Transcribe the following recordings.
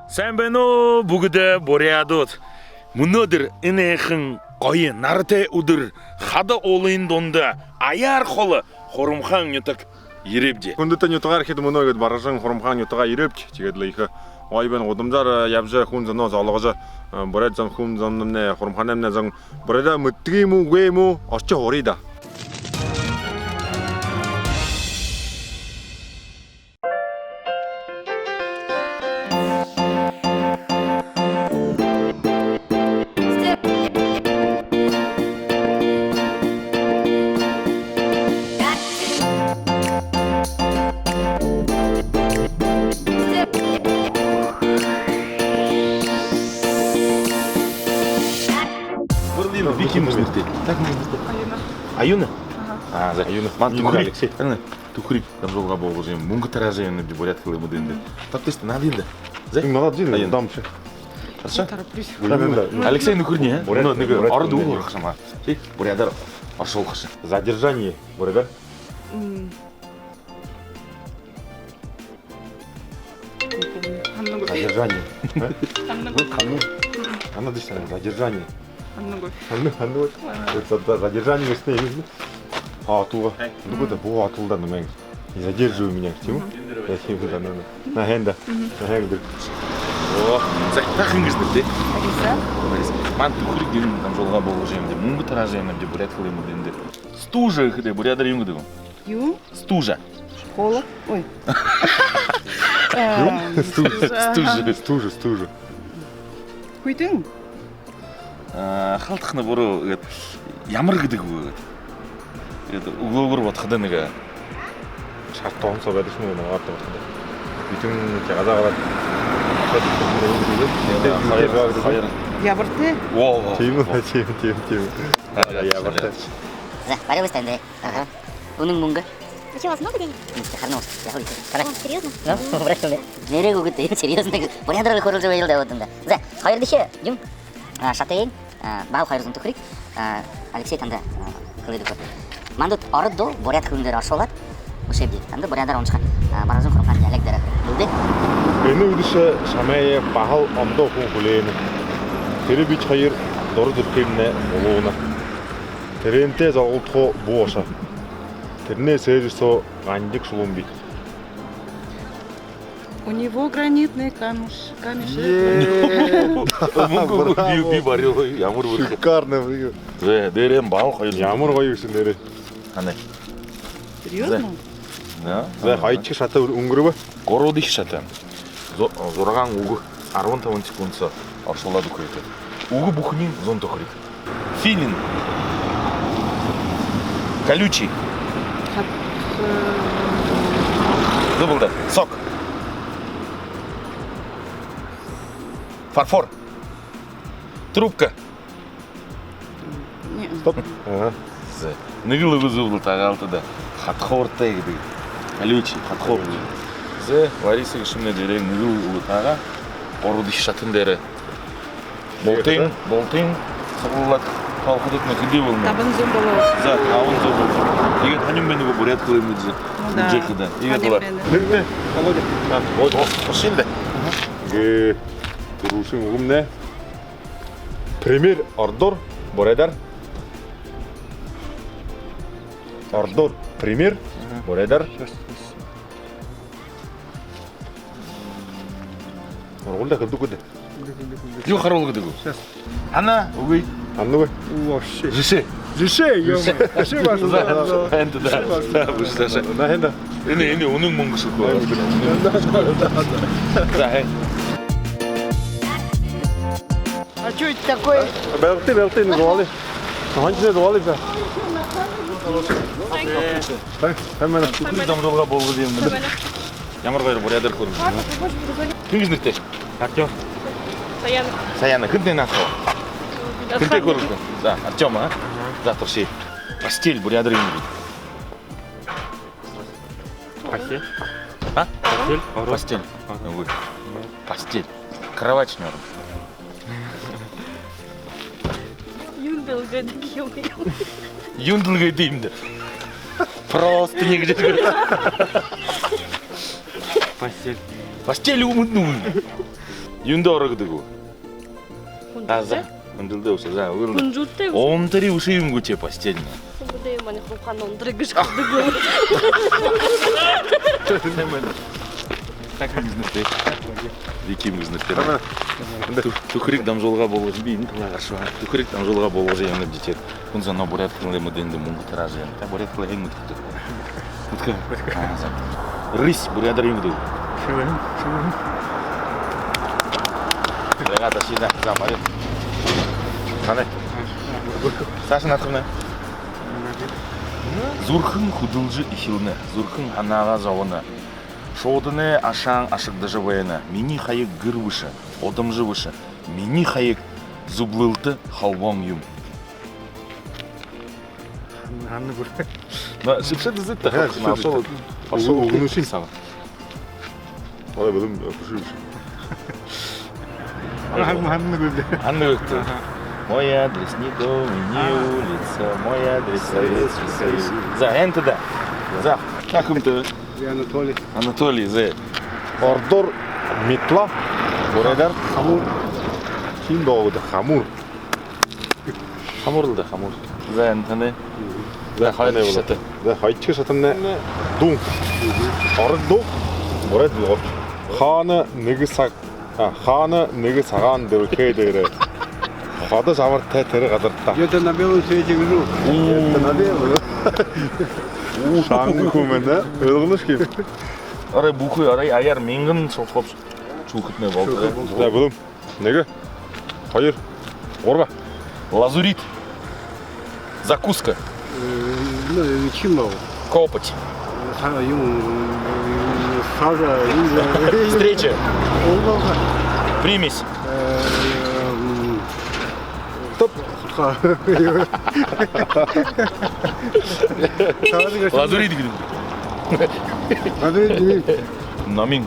Sen beni bugüde boryadot. Munodir inekhin qoyi narate udur. Hada olayın donda ayar xolu хорумхан ютак иребде. Күндітін ютығар хеді мұны баражын құрымхан ютыға иребде. Тегедлейхі. Ойбен одымжар ябжы хунзано залығыжы бұрайдзан хунзанымне құрымханымне зан бұрайда мүттігейму, гейму, ашчы хорейда. Аюна? Ага. Аюна. Ман тухрик. Тухрик. Там жолға болғы жем. Мұңғы таражайын деп борят қылы мұды енді. Таптесті, нады енді? Надо дейін, дамшы. Қарша? Алексей Нукурни, а? Мұны неге арды ұлы қашама. Борядар аршол қашы. Задержание. Борядар? Задержание. Анна дышана, задержание. Анны. Это задержание весны. А туга. 누구다 뭐 атылдан мен. Не задерживай меня к чему? Я тебе туда надо. На хенда. На хенда. О, сақтақын кізді. Ман тухрик дейін там жолға болғы жем деп. Мұңғы таражайын деп борят қылы мұды енді. Стужа қыды, борядар юңғы дегім. Ю? Стужа. Школа? Ой. Стужа. Куйдың? Халтықны бұры ямыр кідігі бұл. Углы бұры батқыды неге. Шарттауын собады шын оны ағатты батқыды. Бүтін жағада қалады. Ябырты? Теймі. Ябырты. Варя выставим, да? Унын мунга. А что, у вас много денег? Харнос, я ходит. Серьезно? Ну, брашка. Нере гугуты, серьезно. Порядок хорол жабай да вот да. За, хайр деше, жум. Шатейн, бау хайр зон тухрик. Алексей танда кылыды көр. Мандут ордо борят хылындар ашолат. Ошебди. Танда борядар ончқан. Баразон құрымқан диалектері. Білді? Бені үдіші шамайы пахал амда оқуын құлейіні. Тері біч хайыр дұры дүркеміне олуына. Теренте зағылтқо бұ оша. Терне сәрісо ғандик шулун бит. У него гранитный камешек. Мұңғы би барил, ямыр бұры. Шикарно, блин. Дерем бал хайыр. Ямыр қойықсын дәрі. Қандай? Серьезно? Қайтчы шаты үңгірі ба? Городы шатан. Зораған уғы 10 секундса аршолады көйті. Уғы бұхынин зон тұқырик. Филин. Колючий. Забылды. Сок. Фарфор. Трубка. Нет. Стоп. Нығылы бұзылды тағалты да. Хатхор тәйгі. Колючий. Хатхор. Лариса кішімне дәрі нығылы таға. Ороды шатын дәрі. Болтың. Сақылылат. Қалқыдытны күді болмай. Табын зон болу. За, ауын зо болды. Егер ханим бені борят қылым өдзі. Джекіда. Егер бұлар. Біріне, Володя. Қошынды. Тұрушың ұғым не? Премьер Ардор, Борайдар. Ардор, премьер Борайдар. Орғылда қылды көді. Жоқ қаролғы дегу. Ана, ұғый. Анны ғой? Жеше. Әше башында. Әнді да. Бұшташа. Нахенда. Эне, оның мұңғысы көй. А что это такое? Бәлті, называли. Қанчыны называли бә? Әмәні. Күрдам жолға болғы деймін білді. Ямар қайры борядар көрім. Күнгіз нүкте? Артем. Саяны. Күнтен ақыл. Күнте көрім. Да, Артем, а? Да, тұрши. Постель борядар үйін дейді. Постель? А? Постель? Постель. Кровать шнером. Юндылға деймді. Просто негде жүгір. Постель. Постель умытную. 윤도 어르그드고. 아자. 흔들대 없어. 자, 을. Күнжүртэй омтри уши юм гүче постельно. үсэндээ манай хухаан ундрыг гэж гадаг. Так бизнесте. Диким бизнесте. Түхрик дамжолга болгож би энэ талаа гаршаа. Түхрик дамжолга болгож юм дичээ. Хүн зана бурят кылым дэнд мөнгө таражээ. Та бурят кылы хэм мөтгө. Мөтгө. Рис бурядар юм дүү. 내가 다시 나 말이. 가네. 사실 나트네. Зурхын худылжы ихилны, зурхын ханага жауына. Шоудыны ашаң ашықты жывайына, мини хайык гыр вышы, одымжы вышы, мини хайык зублылты халвон юм. Ханны көрді. На, шипшет ізетті қақсына, Ашыл ұғынышын саңа. Олай білім, күші. Ханны көрді. Ханны көрді. Мой адрес не дом и не улица, мой адрес Советский Союз. За, энты да. За, как им-то? Анатолий. Анатолий, за. Ордор метла, бурайдар хамур. Ким болуды хамур. Хамурлды, хамур. За, энтіні. За, хайры шаты. За, хайчы шатымны дун. Орын ду, бурайд болуд. Ханы нэгі саған дөркей дөрі. Хады жамыр тәрі қадыртта. Где-то на белом свете гляжу. Это на белый. Шаңғы көмені өлгініш кем. Арай бухой, арай аяр менгін соқып чулкытны болды. Да, білім. Неге? Хайыр. Орба. Лазурит. Закуска. Ну, чимал. Копоть. Сажа, Встреча. Примесь. Топ. Лазурит. Намин.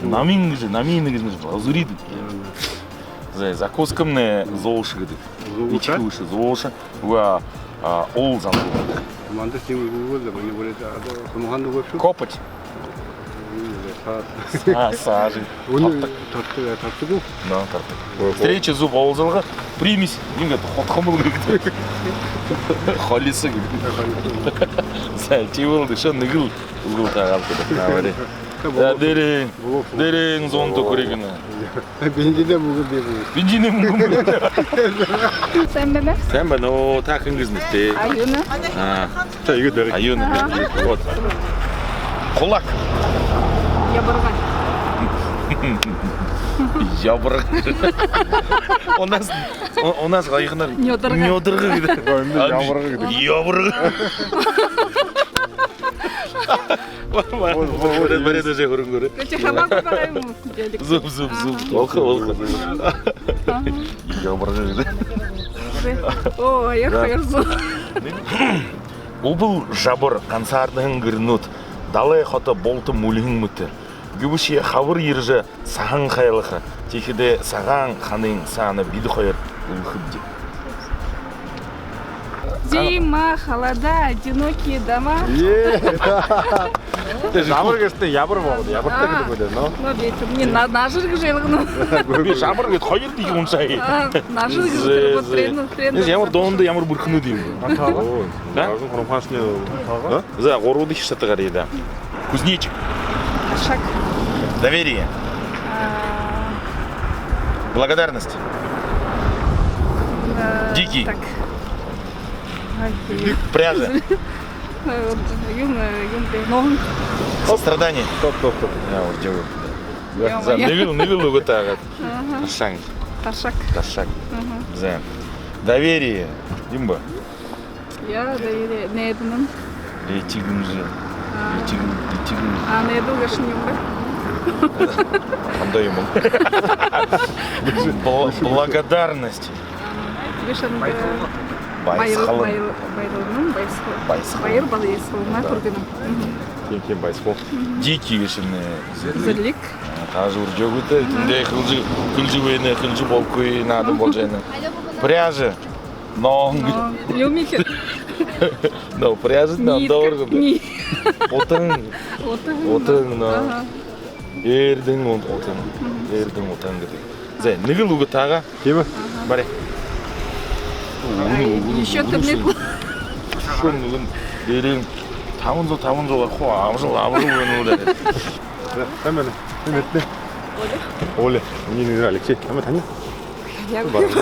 Намин же, лазурит. Закускамне золшы гыды. Ички выше золшы. Уа ол замбу. Манда сим гугулда, мне говорят, кумханды көпші. Копоть. Сажи. Оны тартты бұл. Да, тартты. Встреча зуб олзалға примесь. Немге қомыл гыды. Холисы гыды. Сәлти болды, шо нүгіл ұғыл тағалды. Дерен зонды көрегіні. Бензине мүгін бері. Бензине мүгін бері. Sen mi? Sen ben o takın kızmıştı. Ayını. Та, игі дәрі. Ayını. Вот. Kulak. Ябырған. Ябырық. У нас қайықынар. Нёдырғы. Нёдырғы дейді. Ябырғы дейді. Ябырғы. Бәреді же көрін көрі. Көте хабақы бараймын. Зуб. Олқы. Ябырғы дейді. О, аяқ зу. Убыл жабыр қансардың гірнут. Далай қоты болты мүлігін мүті. Гүбіше хавыр ержі саған қайлықы. Текеде саған қаның сағаны биді қойыр ұлықып деп. Зима, холода, одинокие дома. Жабыр кесті ябыр болды. Ябыртта кеді көді, но? Ну, бейтім, не на жырғы желғыны. Жабыр кет қойыр деген ұншай. На жырғы желғыны. Ямыр доңды, ямыр бұрқыны деймін. Да? Ağzın құрымқашыны. За, ғоруды шыты ғарейді. Кузнечик. Шаг. Доверие. Благодарность. Дикий. Так. Пряжа. Ногын. Сострадание. Топ. Я вот делаю. За, невил вот так. Ташак. Ташак. За. Доверие. Димба. Я доверие. Не едінің. Рейтигін же. Рейтигін. А, не еду гашынем ба? Қандай емін. Благодарность. Бешанды. Байсқалым. Байыр балайсқалына көргенім. Кем байсқол. Дикий вешені. Зірлік. Тажы уржок өті. Түнде күлжі өйіні, күлжі болып көйін адым бол жайны. Пряжы. Ноң. Люмекен. Пряжы. Нитка. Отың. Отың. Эрдэн отан. Эрдэн отан гэдэг. За, нэг л үг таага. Тийм ээ. Барай. Еще турник. Шон нэг нь дээрээ 500 хоо амжиг байна уу дээ. Сайн байна. Мэднэ. Оле. Миний нэр Алексей. Хамаа тань. Яг Бараг л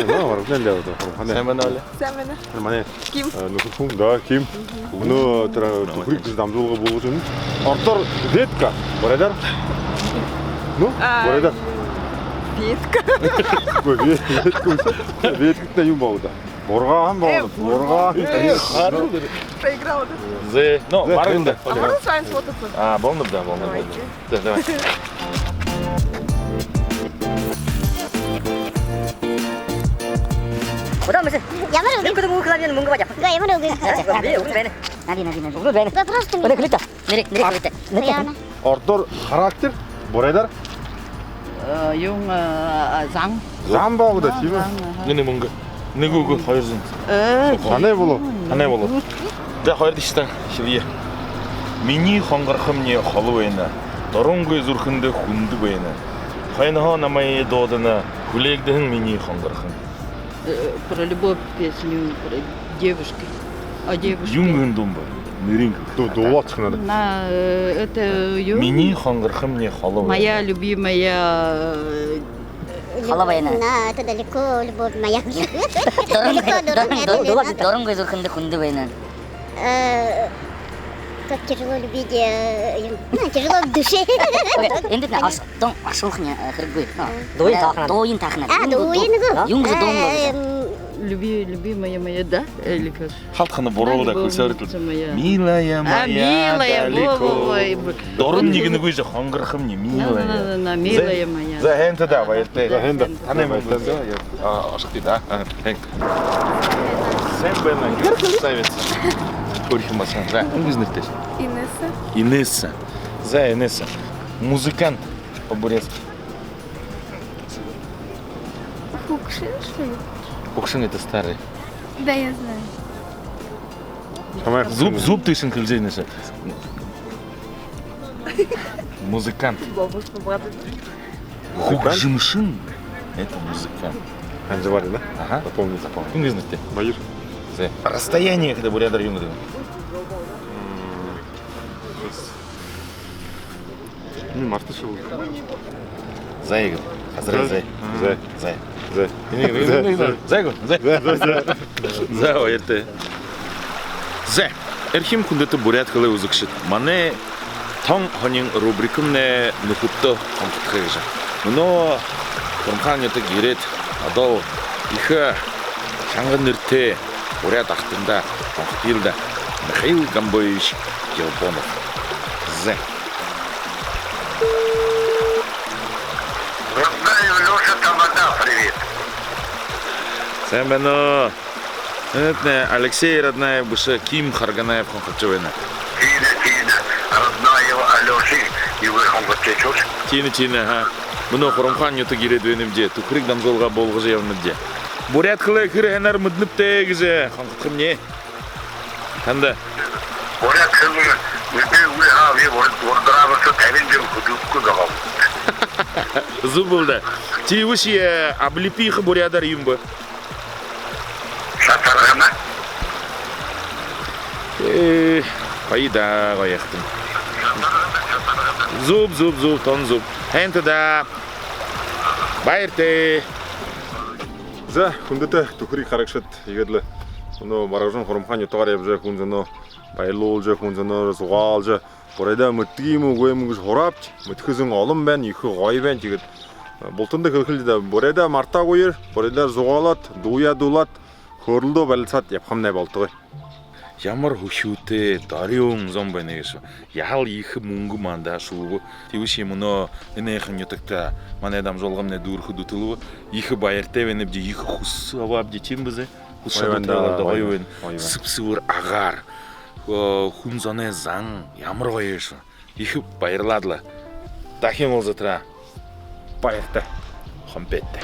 яваад байна. Сайн байна уу? сайн байна. Манай Ким. нөхөр хүн да Ким. Өнөө тэр төхрийг дамжуулга бууж байна. Ордоор Ветка. Борайдар. Ну? Борайдар. Петка. Ветктэй юм боо да. Бургаан боо. Бургаан. Проиграл. Зе, но барганда. Можно с вами сфотаться? А, болно да, болно. Да, давай. Куда мы же? Ямар үг? Куда мы уходим? Мы говорим. Га ямар үг? Нади. За просто Оля клита. Нэрэг клита. Яна. Ордоор характер Борайдар. Yung zang. Зам боо да тийм ээ. Нэг мөнгө. Нэг үг 200. Санаа болоо. Ханаа болоо. За хоёр дэжтэн шивье. Миний хонгорхон мне холов байна. Доронгүй зүрхэндээ хүндэг байна. Хайнахоо намайг доодана хүлээгдэн миний хонгорхон. Про любовь песню про девушки. О девушке. Юм хүндүм ба. Нэрийн Дууцх надад. На это Юм. миний хонгорхон мне холов. Моя любимая. Холовайна. На, это далеко, любовь моя. Доронгүй зүрхэндээ хүндэ байна. Как тяжело любить, тяжело в душе. Энд нь асуух нь хэрэггүй. Дууин таахна. Дуин. Юм дуу. Любимая моя, да? Или как? Халтхана буруудаг хөлсөөрдөл. Милая моя. Милая, далеко. во. Дорн нэгнэггүй же хонгорхон мне милая. Милая моя. За хэнтэ да баяртай. За хэнтэ. Танай мөнгө. Ашигтай да. Тэнк. Сайн байна. Сайвэц. Хөрх масан. За ингэж нэртэй. Инесса. Инесса. За Инесса. Музыкант по-бурятски. Фукшин, что ли? Кукшин это старый. Да, я знаю. Чамайг Зуб тышин кэлжэнэшэ. Музыкант. Бабушка, бабушка. Хукшин. Это музыкант. Анжевали, да? Ага. Запомни. Ингэж нэртэй. Боюсь. За расстояние когда бурядар юм гэдэг. Мен мартышгүй. Зай гэдэг. Хазрай зай. Зай. Зай. Зай. Зайго. Зай. За баяртай. За эрхэм хүндэт бурят хэлээ үзэгшид. Манай тон хонин рубрикумнэ нөхөдөө хамтдах гэж. Өнөө гомхааньдаг ирээд одоо их шанган нэртэй бурят ахтанда хамтдилда Михаил Гамбоевич Гелбонов. За. Родная Леша Тамада, привет. Сайн байна. Это Алексей родная Буша Ким Харганаев Хонхачевна. Тина, родная Алеши, и вы Хонхачевна. Тина, ха. Мөнө хоромхан юту гирээд вэнэмдэ. Түхриг дамжуулга болгож явнадэ. Бурят хлэ хэр ханар мэднэптэй гэж хонхотхомне. Ханда. Бурят хлэ мэдээ хавь вордравса тавин худукку гав. Зубулда. Ти выши облепих бурядар юмба. Шатарана. Пайда гояхтын. Зуб, тон зуб. Хэнтэда. Баяртай. За хүндэтэй төхрийг харагшад игээд л өнөө маргажин хоромхааны утгаар явж хүн зөнөө баялуулж хүн зөнөө сугаалж бурайда мэдгийм үгүй юм гэж хураавч мэдхэсэн олон байна их гоё байна тэгээд бултанд хөрхөлд бурайда мартаагүйэр бурайда сугаалаад дууядуулаад хөрлөдөө барилцаад явхамнай болдгоо. Ямар хөшүүтэй дариун зом байна гэж. Яал их мөнгө мандаа шүү. Тэгвш юм нөө энэхэн ютагта манай дамжуулгамны дүүрхэд үтэлв. Их баяртай байна бди их хүс аваад чим бэзэ. Хүс аваад гоё байна. Сүпсүр агаар. Хүн зонэ зан ямар гоё шүү. Их баярлалаа. Дахин уулзатраа. Баяртай. Хомбеттэй.